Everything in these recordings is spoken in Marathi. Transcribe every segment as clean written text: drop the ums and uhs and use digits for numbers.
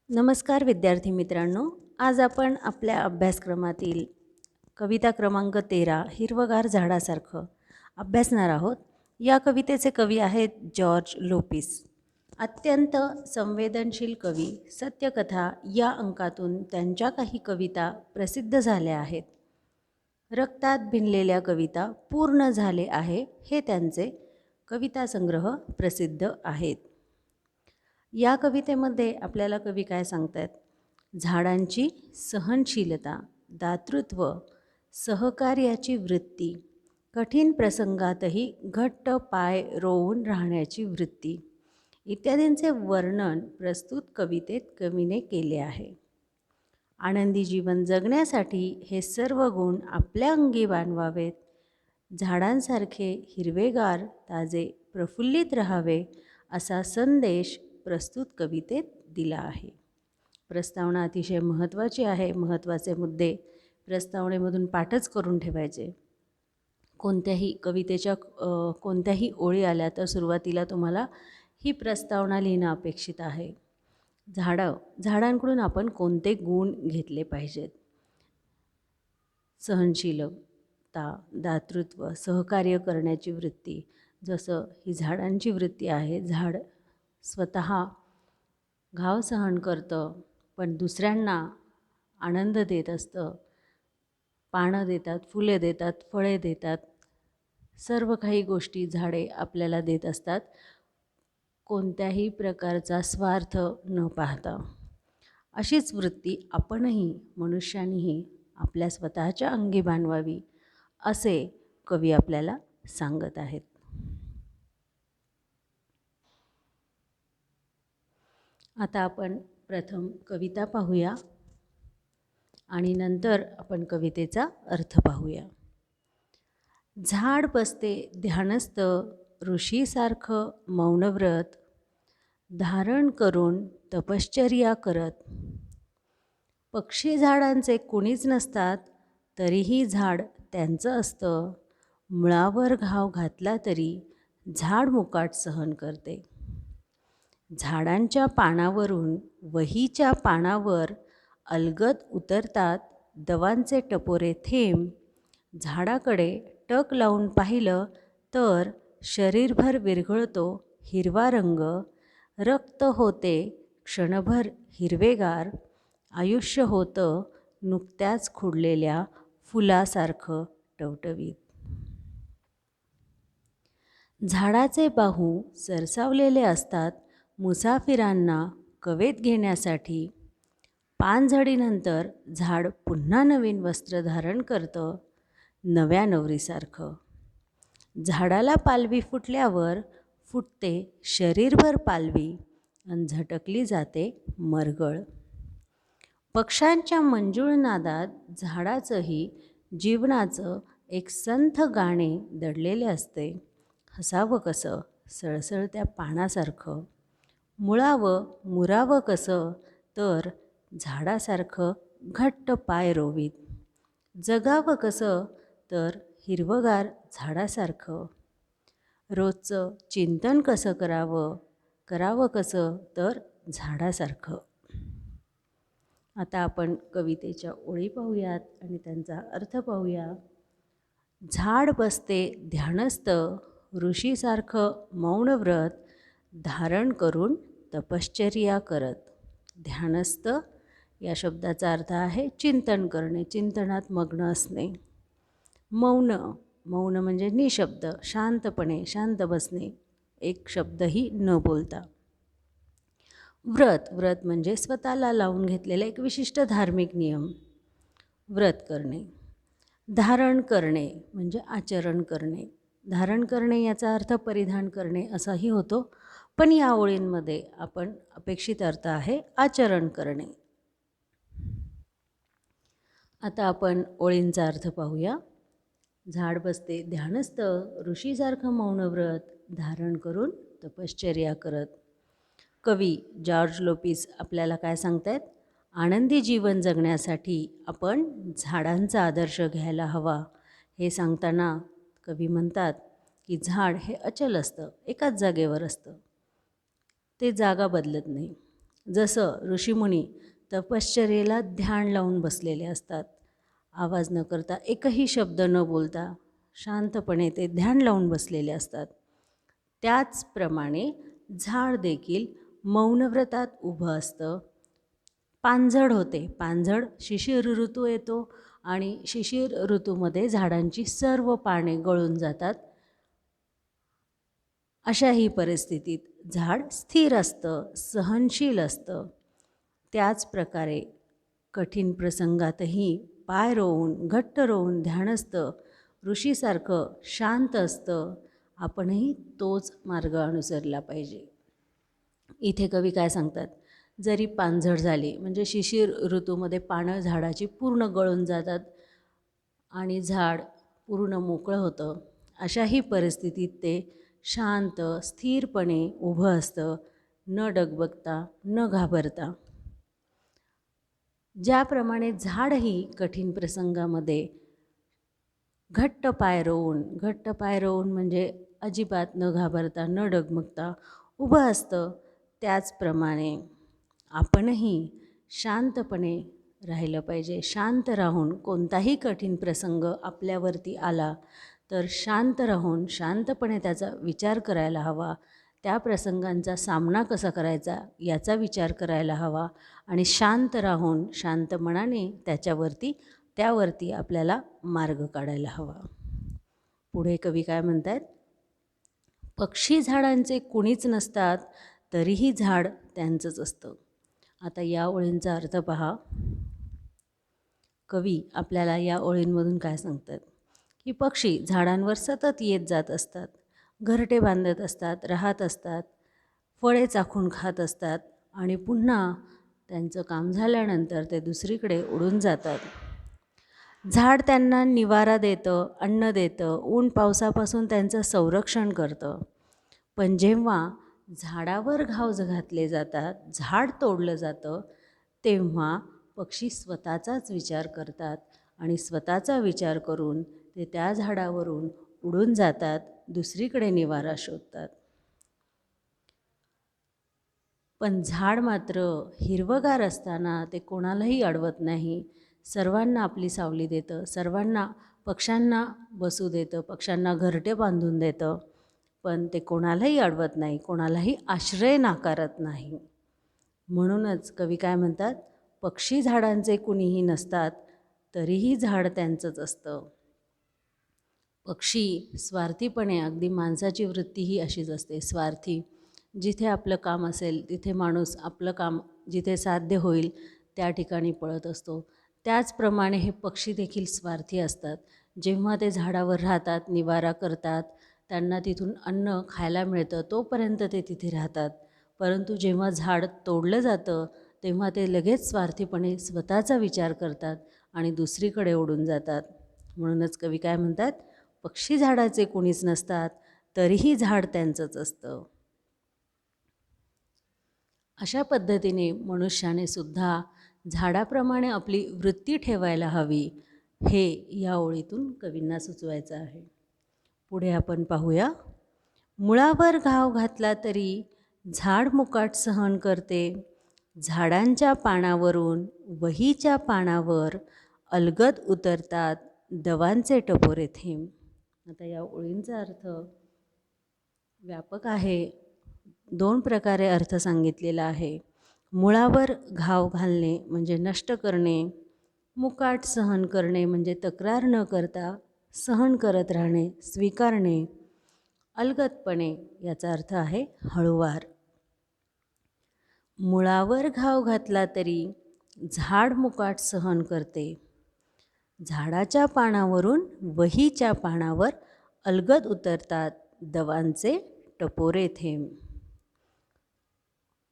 नमस्कार विद्यार्थी मित्रांनो, आज आपण आपल्या अभ्यासक्रमातील कविता क्रमांक 13 हिरवगार झाडासारखं अभ्यासणार आहोत. या कवितेचे कवी आहेत जॉर्ज लोपिस. अत्यंत संवेदनशील कवी सत्यकथा या अंकातून त्यांच्या काही कविता प्रसिद्ध झाल्या आहेत. रक्तात भिनलेल्या कविता पूर्ण झाले आहे हे त्यांचे कविता संग्रह प्रसिद्ध आहेत. या कवितेमध्ये आपल्याला कवी काय सांगतात? झाडांची सहनशीलता, दातृत्व, सहकार्याची वृत्ती, कठीण प्रसंगातही घट्ट पाय रोवून राहण्याची वृत्ती इत्यादींचे वर्णन प्रस्तुत कवितेत कवीने केले आहे. आनंदी जीवन जगण्यासाठी हे सर्व गुण आपल्या अंगी बाणवावेत. झाडांसारखे हिरवेगार, ताजे, प्रफुल्लित राहावे असा संदेश प्रस्तुत कवितेत दिला आहे. प्रस्तावना अतिशय महत्त्वाची आहे. महत्त्वाचे मुद्दे प्रस्तावनेमधून पाठच करून ठेवायचे. कोणत्याही कवितेच्या कोणत्याही ओळी आल्या तर सुरुवातीला तुम्हाला ही प्रस्तावना लिहिणं अपेक्षित आहे. झाडांकडून आपण कोणते गुण घेतले पाहिजेत? सहनशीलता, दातृत्व, सहकार्य करण्याची वृत्ती. जसं ही झाडांची वृत्ती आहे. झाड स्वतः घाव सहन करतं, पण दुसऱ्यांना आनंद देत असतं. पानं देतात, फुले देतात, फळे देतात, सर्व काही गोष्टी झाडे आपल्याला देत असतात, कोणत्याही प्रकारचा स्वार्थ न पाहता. अशीच वृत्ती आपणही, मनुष्यांनीही आपल्या स्वतःच्या अंगी बाणवावी असे कवी आपल्याला सांगत आहेत. आता आपण प्रथम कविता पाहूया आणि नंतर आपण कवितेचा अर्थ पाहूया. झाड बसते ध्यानस्थ, ऋषीसारखं मौनव्रत धारण करून तपश्चर्या करत. पक्षी झाडांचे कुणीच नसतात, तरीही झाड त्यांचं असतं. मुळावर घाव घातला तरी झाड मुकाट सहन करते. झाडांच्या पानावरून वहीच्या पानावर अलगद उतरतात दवांचे टपोरे थेंब. झाडाकडे टक लावून पाहिलं तर शरीरभर विरघळतो हिरवा रंग. रक्त होते क्षणभर हिरवेगार, आयुष्य होतं नुकत्याच खुडलेल्या फुलासारखं टवटवीत. झाडाचे बाहू सरसावलेले असतात मुसाफिरांना कवेत घेण्यासाठी. पानझडीनंतर झाड पुन्हा नवीन वस्त्र धारण करतं, नव्या नवरीसारखं. झाडाला पालवी फुटल्यावर फुटते शरीरभर पालवी आणि झटकली जाते मरगळ. पक्ष्यांच्या मंजूळ नादात झाडाचंही जीवनाचं एक संथ गाणे दडलेले असते. हसावं कसं सळसळत्या पानासारखं, मुळावं मुरावं कसं तर झाडासारखं घट्ट पाय रोवीत. जगावं कसं तर हिरवगार झाडासारखं. रोजचं चिंतन कसं करावं कसं तर झाडासारखं. आता आपण कवितेच्या ओळी पाहूयात आणि त्यांचा अर्थ पाहूया. झाड बसते ध्यानस्थ, ऋषीसारखं मौनव्रत धारण करून तपश्चर्या करत. ध्यानस्थ या शब्दाचा अर्थ आहे चिंतन करणे, चिंतनात मग्न असणे. मौन, मौन म्हणजे निशब्द, शांतपणे, शांत बसणे, एक शब्दही न बोलता. व्रत, व्रत म्हणजे स्वतःला लावून घेतलेला एक विशिष्ट धार्मिक नियम, व्रत करणे. धारण करणे म्हणजे आचरण करणे. धारण करणे याचा अर्थ परिधान करणे असाही होतो, पण या ओळींमध्ये आपण अपेक्षित अर्थ आहे आचरण करणे. आता आपण ओळींचा अर्थ पाहूया. झाड बसते ध्यानस्थ, ऋषीसारखं मौनव्रत धारण करून तपश्चर्या करत. कवी जॉर्ज लोपिस आपल्याला काय सांगतायत? आनंदी जीवन जगण्यासाठी आपण झाडांचा आदर्श घ्यायला हवा. हे सांगताना कवी म्हणतात की झाड हे अचल असतं, एकाच जागेवर असतं, ते जागा बदलत नाही. जसं ऋषीमुनी तपश्चर्येला ध्यान लावून बसलेले असतात, आवाज न करता एकही शब्द न बोलता शांतपणे ते ध्यान लावून बसलेले असतात. त्याचप्रमाणे झाड देखील मौनव्रतात उभं असतं. पानझड होते. पानझड शिशिर ऋतू येतो आणि शिशिर ऋतूमध्ये झाडांची सर्व पाने गळून जातात. अशाही परिस्थितीत झाड स्थिर असतं, सहनशील असतं. त्याचप्रकारे कठीण प्रसंगातही पाय रोवून घट्ट रोवून ध्यानस्थ ऋषीसारखं शांत असतं. आपणही तोच मार्ग अनुसरला पाहिजे. इथे कवी काय सांगतात, जरी पानझड झाली म्हणजे शिशिर ऋतूमध्ये पानं झाडाची पूर्ण गळून जातात आणि झाड पूर्ण मोकळं होतं, अशाही परिस्थितीत ते शांत स्थिरपणे उभं असतं, न डगबगता न घाबरता. ज्याप्रमाणे झाडही कठीण प्रसंगामध्ये घट्ट पाय रोवून म्हणजे अजिबात न घाबरता न डगमगता उभं असतं, त्याचप्रमाणे आपणही शांतपणे राहिलं पाहिजे. शांत राहून कोणताही कठीण प्रसंग आपल्यावरती आला तर शांत राहून शांतपणे त्याचा विचार करायला हवा. त्या प्रसंगांचा सामना कसा करायचा याचा विचार करायला हवा आणि शांत राहून शांत मनाने त्यावरती आपल्याला मार्ग काढायला हवा. पुढे कवी काय म्हणतात, पक्षी झाडांचे कुणीच नसतात तरीही झाड त्यांचंच असतं. आता या ओळींचा अर्थ पहा. कवी आपल्याला या ओळींमधून काय सांगतात की पक्षी झाडांवर सतत येत जात असतात, घरटे बांधत असतात, राहत असतात, फळे चाखून खात असतात आणि पुन्हा त्यांचं काम झाल्यानंतर ते दुसरीकडे उडून जातात. झाड त्यांना निवारा देतं, अन्न देतं, ऊन पावसापासून त्यांचं संरक्षण करतं. पण जेव्हा झाडावर घाव घातले जातात, झाड तोडलं जातं, तेव्हा पक्षी स्वतःचाच विचार करतात आणि स्वतःचा विचार करून ते त्या झाडावरून उडून जातात, दुसरीकडे निवारा शोधतात. पण झाड मात्र हिरवंगार असताना ते कोणालाही अडवत नाही, सर्वांना आपली सावली देतं, सर्वांना पक्ष्यांना बसू देतं, पक्ष्यांना घरटे बांधून देतं. पण ते कोणालाही अडवत नाही, कोणालाही आश्रय नाकारत नाही. म्हणूनच कवी काय म्हणतात, पक्षी झाडांचे कुणीही नसतात तरीही झाड त्यांचंच असतं. पक्षी स्वार्थीपणे, अगदी माणसाची वृत्तीही अशीच असते, स्वार्थी. जिथे आपलं काम असेल तिथे माणूस आपलं काम जिथे साध्य होईल त्या ठिकाणी पळत असतो. त्याचप्रमाणे हे पक्षी देखील स्वार्थी असतात. जेव्हा ते झाडावर राहतात, निवारा करतात, त्यांना तिथून अन्न खायला मिळतं तोपर्यंत ते तिथे राहतात. परंतु जेव्हा झाड तोडलं जातं तेव्हा ते लगेच स्वार्थीपणे स्वतःचा विचार करतात आणि दुसरीकडे उडून जातात. म्हणूनच कवी काय म्हणतात, पक्षी झाडाचे कोणीच नसतात तरीही झाड त्यांचंच असतं. अशा पद्धतीने मनुष्याने सुद्धा झाडाप्रमाणे आपली वृत्ती ठेवायला हवी, हे या ओळीतून कवींना सुचवायचं आहे. पुढे आपण पाहूया. मुळावर घाव घातला तरी झाड मुकाट सहन करते, झाडांच्या पानावरून वहीच्या पानावर अलगद उतरतात दवांचे टपोरे थेंब. आता या ओळींचा अर्थ व्यापक आहे. 2 प्रकारे अर्थ सांगितलेला आहे. मुळावर घाव घालणे म्हणजे नष्ट करणे, मुकाट सहन करणे म्हणजे तक्रार न करता सहन करत राहणे, स्वीकारणे. अलगदपणे याचा अर्थ आहे हळूवार. मुळावर घाव घातला तरी झाड मुकाट सहन करते, झाडाच्या पानावरून वहीच्या पानावर अलगद उतरतात दवांचे टपोरे थेंब.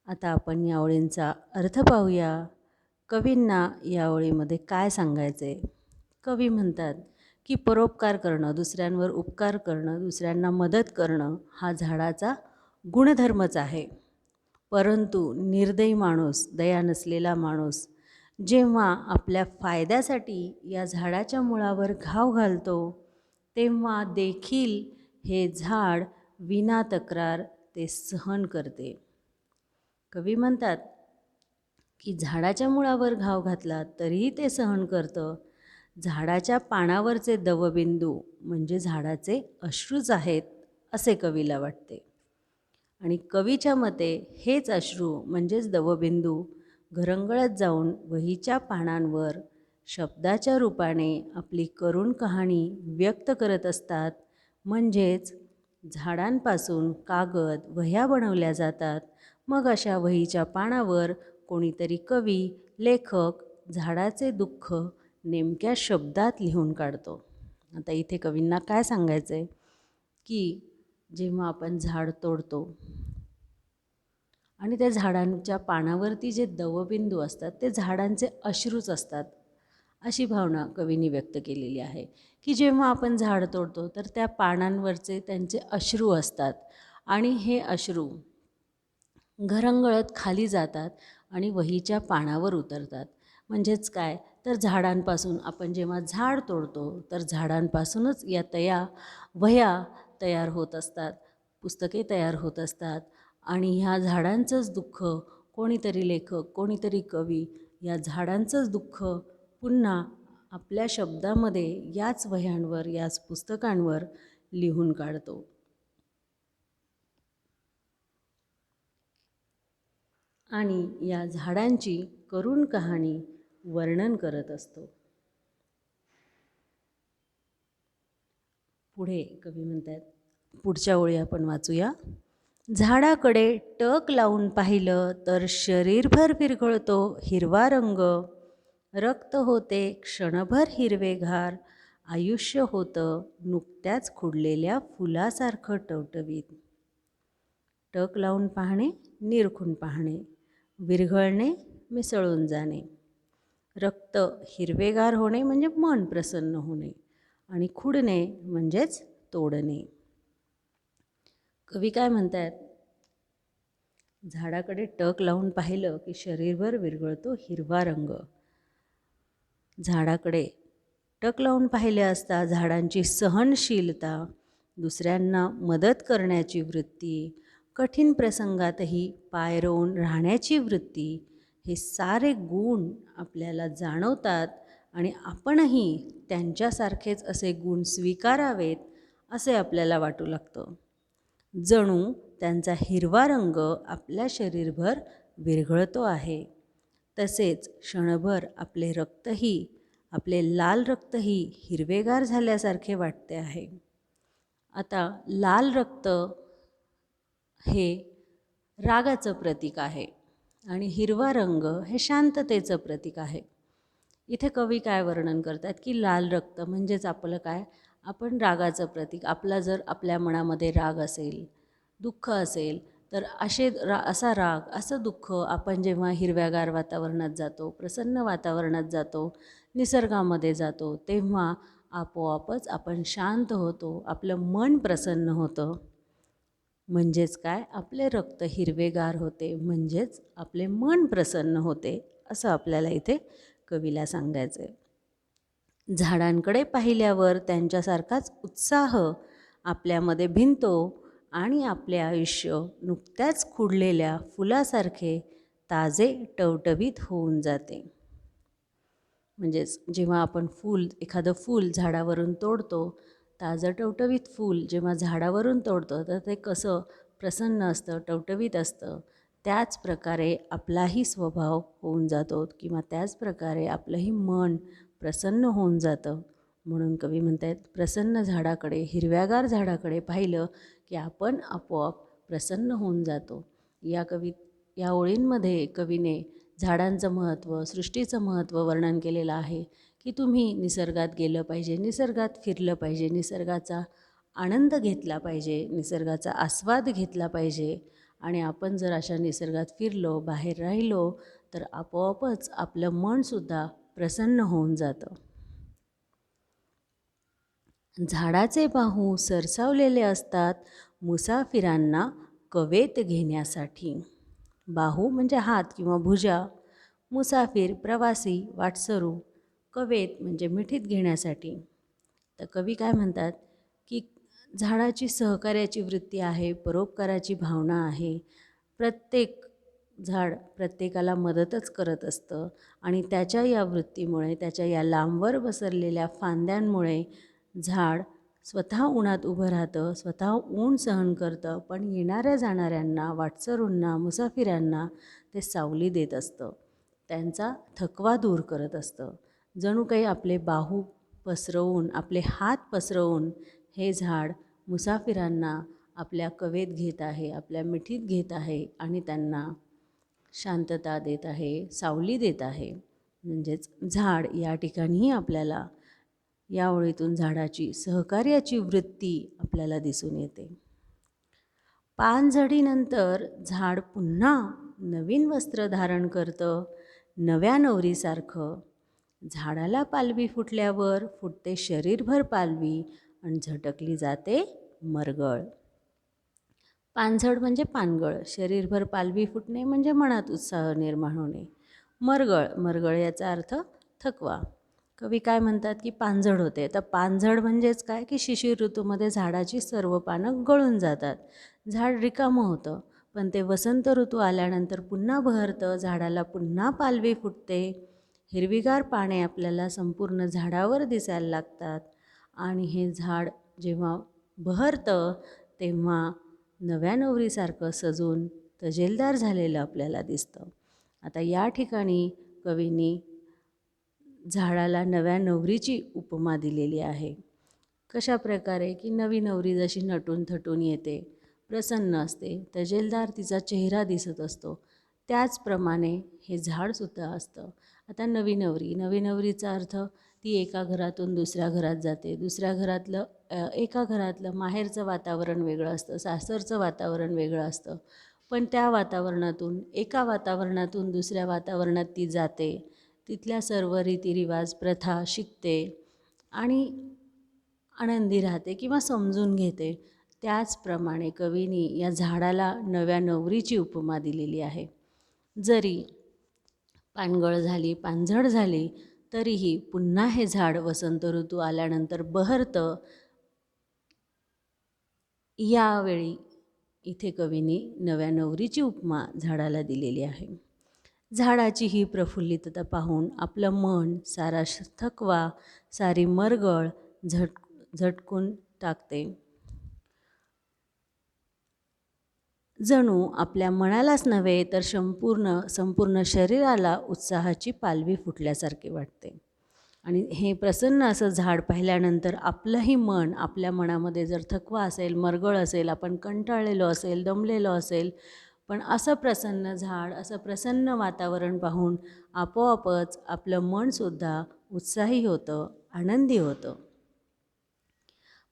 आता आपण या ओळींचा अर्थ पाहूया. कवींना या ओळीमध्ये काय सांगायचे. कवी म्हणतात की परोपकार करणं, दुसऱ्यांवर उपकार करणं, दुसऱ्यांना मदत करणं हा झाडाचा गुणधर्मच आहे. परंतु निर्दयी माणूस, दया नसलेला माणूस जेव्हा आपल्या फायद्यासाठी या झाडाच्या मुळावर घाव घालतो तेव्हा देखील हे झाड विना तक्रार ते सहन करते. कवी म्हणतात की झाडाच्या मुळावर घाव घातला तरीही ते सहन करतं. झाडाच्या पानावरचे दवबिंदू म्हणजे झाडाचे अश्रूच आहेत असे कवीला वाटते. आणि कवीच्या मते हेच अश्रू म्हणजेच दवबिंदू घरंगळत जाऊन वहीच्या पानांवर शब्दाच्या रूपाने आपली करुण कहाणी व्यक्त करत असतात. म्हणजेच झाडांपासून कागद, वह्या बनवल्या जातात. मग अशा वहीच्या पानावर कोणीतरी कवी, लेखक झाडाचे दुःख नेमक्या शब्दात लिहून काढतो. आता इथे कवींना काय सांगायचं आहे की जेव्हा आपण झाड तोडतो आणि त्या झाडांच्या पानावरती जे दवबिंदू असतात ते झाडांचे अश्रूच असतात, अशी भावना कवींनी व्यक्त केलेली आहे. की जेव्हा आपण झाड तोडतो तर त्या पानांवरचे त्यांचे अश्रू असतात आणि हे अश्रू घरंगळत खाली जातात आणि वहीच्या पानावर उतरतात. म्हणजेच काय तर झाडांपासून आपण जेव्हा झाड तोडतो तर झाडांपासूनच या वह्या तयार होत असतात, पुस्तके तयार होत असतात आणि ह्या झाडांचंच दुःख कोणीतरी लेखक, कोणीतरी कवी या झाडांचंच दुःख पुन्हा आपल्या शब्दामध्ये याच वह्यांवर, याच पुस्तकांवर लिहून काढतो. आणि या झाडांची करुण कहाणी वर्णन करत असतो. पुढे कवी म्हणतात, पुढच्या ओळी आपण वाचूया. झाडाकडे टक लावून पाहिलं तर शरीरभर विरघळतो हिरवा रंग, रक्त होते क्षणभर हिरवेगार, आयुष्य होतं नुकत्याच खुडलेल्या फुलासारखं टवटवीत. टक लावून पाहणे, निरखून पाहणे, विरघळणे, मिसळून जाणे, रक्त हिरवेगार होणे म्हणजे मन प्रसन्न होणे आणि खुडणे म्हणजेच तोडणे. कवी काय म्हणतात, झाडाकडे टक लावून पाहिलं की शरीरभर विरघळतो हिरवा रंग. झाडाकडे टक लावून पाहिले असता झाडांची सहनशीलता, दुसऱ्यांना मदत करण्याची वृत्ती, कठीण प्रसंगातही पाय रोवून राहण्याची वृत्ती, हे सारे गुण आपल्याला जाणवतात आणि आपणही त्यांच्यासारखेच असे गुण स्वीकारावेत असे आपल्याला वाटू लागतं. जणू त्यांचा हिरवा रंग आपल्या शरीरभर विरघळतो आहे. तसेच क्षणभर आपले रक्तही, आपले लाल रक्तही हिरवेगार झाल्यासारखे वाटते आहे. आता लाल रक्त हे रागाचं प्रतीक आहे आणि हिरवा रंग हे शांततेचं प्रतीक आहे. इथे कवी काय वर्णन करतात की लाल रक्त म्हणजेच आपलं काय, आपण रागाचं प्रतीक. आपला जर आपल्या मनामध्ये राग असेल, दुःख असेल तर असा राग, असं दुःख आपण जेव्हा हिरव्यागार वातावरणात जातो, प्रसन्न वातावरणात जातो, निसर्गामध्ये जातो, तेव्हा आपोआपच आपण शांत होतो, आपलं मन प्रसन्न होतं. म्हणजेच काय, आपले रक्त हिरवेगार होते, म्हणजेच आपले मन प्रसन्न होते, असं आपल्याला इथे कवीला सांगायचं आहे. झाडांकडे पाहिल्यावर त्यांच्यासारखाच उत्साह आपल्यामध्ये भिनतो आणि आपले आयुष्य नुकत्याच खुडलेल्या फुलासारखे ताजे टवटवीत होऊन जाते. म्हणजेच जेव्हा आपण एखादं फूल झाडावरून तोडतो, ताजं टवटवीत फूल जेव्हा झाडावरून तोडतो तर ते कसं प्रसन्न असतं, टवटवीत असतं. त्याच प्रकारे आपलाही स्वभाव होऊन जातो किंवा त्याच प्रकारे आपलंही मन प्रसन्न होऊन जातं. म्हणून कवी म्हणतात, प्रसन्न झाडाकडे, हिरव्यागार झाडाकडे पाहिलं की आपण आपोआप प्रसन्न होऊन जातो. या ओळींमध्ये कवीने झाडांचं महत्त्व, सृष्टीचं महत्त्व वर्णन केलेलं आहे की तुम्ही निसर्गात गेलं पाहिजे, निसर्गात फिरलं पाहिजे, निसर्गाचा आनंद घेतला पाहिजे, निसर्गाचा आस्वाद घेतला पाहिजे. आणि आपण जर अशा निसर्गात फिरलो, बाहेर राहिलो तर आपोआपच आपलं मनसुद्धा प्रसन्न होऊन जातं. झाडाचे बाहू सरसावलेले असतात मुसाफिरांना कवेत घेण्यासाठी. बाहू म्हणजे हात किंवा भुजा, मुसाफिर प्रवासी, वाटसरू, कवेत म्हणजे मिठीत घेण्यासाठी. तर कवी काय म्हणतात की झाडाची सहकार्याची वृत्ती आहे, परोपकाराची भावना आहे. प्रत्येक झाड प्रत्येकाला मदतच करत असतं आणि त्याच्या या वृत्तीमुळे, त्याच्या या लांबवर पसरलेल्या फांद्यांमुळे झाड स्वतः उन्हात उभं राहतं, स्वतः ऊन सहन करतं, पण येणाऱ्या जाणाऱ्यांना, वाटसरूंना, मुसाफिरांना ते सावली देत असतं, त्यांचा थकवा दूर करत असतं. जणू काही आपले बाहू पसरवून, आपले हात पसरवून हे झाड मुसाफिरांना आपल्या कवेत घेत आहे, आपल्या मिठीत घेत आहे आणि त्यांना शांतता देत आहे, सावली देत आहे. म्हणजेच झाड या ठिकाणीही आपल्याला या ओळीतून झाडाची सहकार्याची वृत्ती आपल्याला दिसून येते. पानझडीनंतर झाड पुन्हा नवीन वस्त्र धारण करतं, नव्या नवरीसारखं. झाडाला पालवी फुटल्यावर फुटते शरीरभर पालवी आणि झटकली जाते मरगळ. पानझड म्हणजे पानगळ, शरीरभर पालवी फुटणे म्हणजे मनात उत्साह निर्माण होणे. मरगळ याचा अर्थ थकवा. कवी काय म्हणतात की पानझड होते. तर पानझड म्हणजेच काय की शिशिर ऋतूमध्ये झाडाची सर्व पानं गळून जातात, झाड रिकामं होतं. पण ते वसंत ऋतू आल्यानंतर पुन्हा बहरतं, झाडाला पुन्हा पालवी फुटते, हिरवीगार पाने आपल्याला संपूर्ण झाडावर दिसायला लागतात आणि हे झाड जेव्हा बहरतं तेव्हा नव्या नवरीसारखं सजून तजेलदार झालेलं आपल्याला दिसतं. आता या ठिकाणी कवींनी झाडाला नव्या नवरीची उपमा दिलेली आहे. कशा प्रकारे की नवी नवरी जशी नटून थटून येते, प्रसन्न असते, तजेलदार तिचा चेहरा दिसत असतो, त्याचप्रमाणे हे झाडसुद्धा असतं. आता नवी नवरीचा अर्थ ती एका घरातून दुसऱ्या घरात जाते, दुसऱ्या घरातलं एका घरातलं माहेरचं वातावरण वेगळं असतं, सासरचं वातावरण वेगळं असतं, पण त्या वातावरणातून एका वातावरणातून दुसऱ्या वातावरणात ती जाते, तिथल्या सर्व रीतिरिवाज प्रथा शिकते आणि आनंदी राहते किंवा समजून घेते. त्याचप्रमाणे कवीनी या झाडाला नव्या नवरीची उपमा दिलेली आहे. जरी पानगळ झाली, पानझड झाली, तरीही पुन्हा हे झाड वसंत ऋतू आल्यानंतर बहरतं. यावेळी इथे कवीनी नव्या नवरीची उपमा झाडाला दिलेली आहे. झाडाची ही प्रफुल्लितता पाहून आपलं मन, सारा थकवा, सारी मरगळ झटकून टाकते. जणू आपल्या मनालाच नव्हे तर संपूर्ण शरीराला उत्साहाची पालवी फुटल्यासारखे वाटते. आणि हे प्रसन्न असं झाड पाहिल्यानंतर आपलंही मन, आपल्या मनामध्ये जर थकवा असेल, मरगळ असेल, आपण कंटाळलेलो असेल, दमलेलो असेल, पण असं प्रसन्न झाड, असं प्रसन्न वातावरण पाहून आपोआपच आपलं मनसुद्धा उत्साही होतं, आनंदी होतं.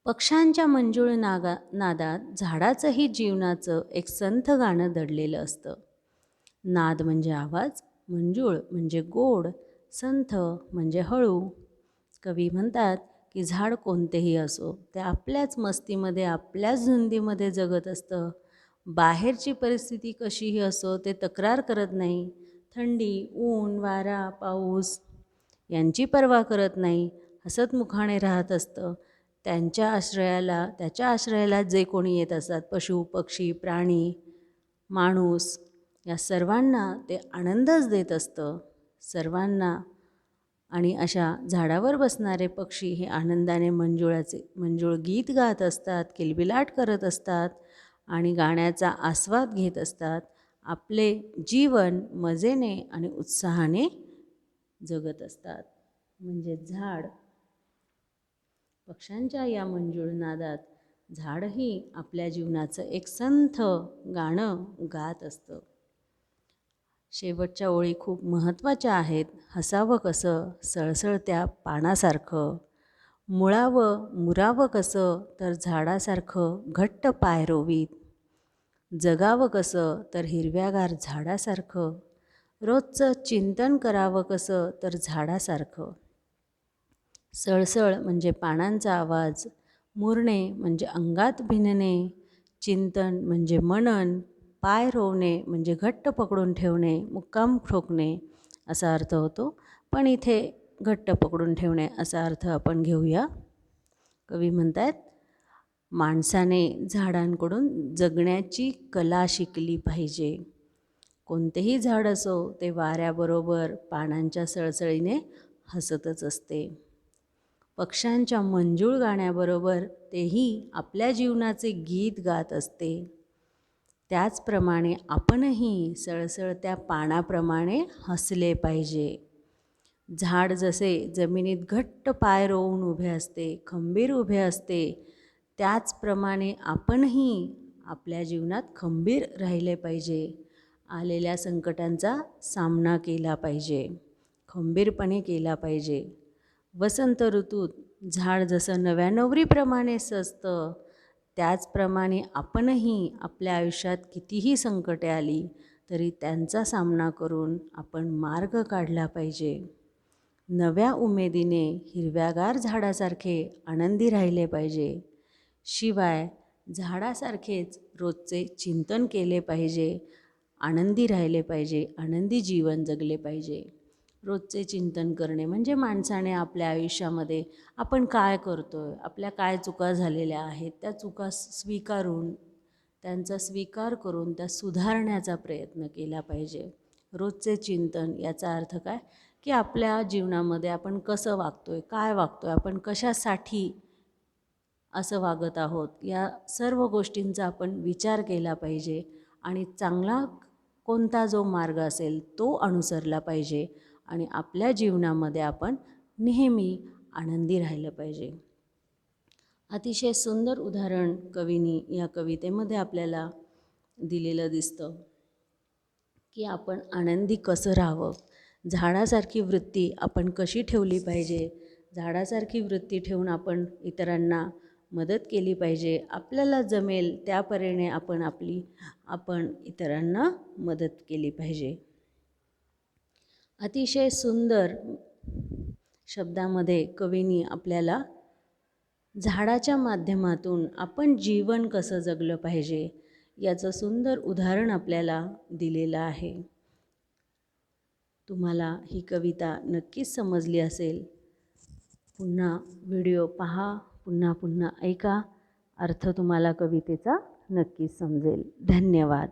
पक्ष्यांच्या मंजूळ नादात झाडाचंही जीवनाचं एक संथ गाणं दडलेलं असतं. नाद म्हणजे आवाज, मंजूळ म्हणजे गोड, संथ म्हणजे हळू. कवी म्हणतात की झाड कोणतेही असो, ते आपल्याच मस्तीमध्ये, आपल्याच धुंदीमध्ये जगत असतं. बाहेरची परिस्थिती कशीही असो, ते तक्रार करत नाही. थंडी, ऊन, वारा, पाऊस यांची पर्वा करत नाही, हसतमुखाने राहत असतं. त्याच्या आश्रयाला जे कोणी येत असतात, पशु, पक्षी, प्राणी, माणूस, या सर्वांना ते आनंदच देत असतं, सर्वांना. आणि अशा झाडावर बसणारे पक्षी हे आनंदाने मंजूळ गीत गात असतात, किलबिलाट करत असतात आणि गाण्याचा आस्वाद घेत असतात. आपले जीवन मजेने आणि उत्साहाने जगत असतात. म्हणजे झाड, पक्ष्यांच्या या मंजूळ नादात झाडही आपल्या जीवनाचं एक संथ गाणं गात असतं. शेवटच्या ओळी खूप महत्त्वाच्या आहेत. हसावं कसं सळसळत्या पानासारखं, मुळावं मुरावं कसं तर झाडासारखं घट्ट पाय रोवीत, जगावं कसं तर हिरव्यागार झाडासारखं, रोजचं चिंतन करावं कसं तर झाडासारखं. सळसळ म्हणजे पानांचा आवाज, मुरणे म्हणजे अंगात भिनणे, चिंतन म्हणजे मनन, पाय रोवणे म्हणजे घट्ट पकडून ठेवणे, मुक्काम ठोकणे असा अर्थ होतो. पण इथे घट्ट पकडून ठेवणे असा अर्थ आपण घेऊया. कवी म्हणतात, माणसाने झाडांकडून जगण्याची कला शिकली पाहिजे. कोणतेही झाड असो ते वाऱ्याबरोबर पानांच्या सळसळीने हसतच असते. पक्ष्यांच्या मंजूळ गाण्याबरोबर तेही आपल्या जीवनाचे गीत गात असते. त्याचप्रमाणे आपणही सळसळत्या पानाप्रमाणे हसले पाहिजे. झाड जसे जमिनीत घट्ट पाय रोवून उभे असते, खंबीर उभे असते, त्याचप्रमाणे आपणही आपल्या जीवनात खंबीर राहिले पाहिजे. आलेल्या संकटांचा सामना केला पाहिजे, खंबीरपणे केला पाहिजे. वसंत ऋतूत झाड जसं नव्या नवरीप्रमाणे सजतं, त्याचप्रमाणे आपणही आपल्या आयुष्यात कितीही संकटे आली तरी त्यांचा सामना करून आपण मार्ग काढला पाहिजे. नव्या उमेदीने हिरव्यागार झाडासारखे आनंदी राहिले पाहिजे. शिवाय झाडासारखेच रोजचे चिंतन केले पाहिजे, आनंदी राहिले पाहिजे, आनंदी जीवन जगले पाहिजे. रोजचे चिंतन करणे म्हणजे माणसाने आपल्या आयुष्यामध्ये आपण काय करतोय, आपल्या काय चुका झालेल्या आहेत, त्या चुका स्वीकारून त्यांचा स्वीकार करून त्या सुधारण्याचा प्रयत्न केला पाहिजे. रोजचे चिंतन याचा अर्थ काय की आपल्या जीवनामध्ये आपण कसं वागतोय, काय वागतोय, आपण कशासाठी असं वागत आहोत, या सर्व गोष्टींचा आपण विचार केला पाहिजे आणि चांगला कोणता जो मार्ग असेल तो अनुसरला पाहिजे आणि आपल्या जीवनामध्ये आपण नेहमी आनंदी राहिलं पाहिजे. अतिशय सुंदर उदाहरण कवीनी या कवितेमध्ये आपल्याला दिलेलं दिसतं की आपण आनंदी कसं राहावं, झाडासारखी वृत्ती आपण कशी ठेवली पाहिजे, झाडासारखी वृत्ती ठेवून आपण इतरांना मदत केली पाहिजे. आपल्याला जमेल त्या परीने आपण इतरांना मदत केली पाहिजे. अतिशय सुंदर शब्दामध्ये कवीनी आपल्याला झाडाच्या माध्यमातून आपण जीवन कसं जगलं पाहिजे याचं सुंदर उदाहरण आपल्याला दिलेलं आहे. तुम्हाला ही कविता नक्कीच समजली असेल. पुन्हा व्हिडिओ पहा, पुन्हा ऐका, अर्थ तुम्हाला कवितेचा नक्कीच समजेल. धन्यवाद.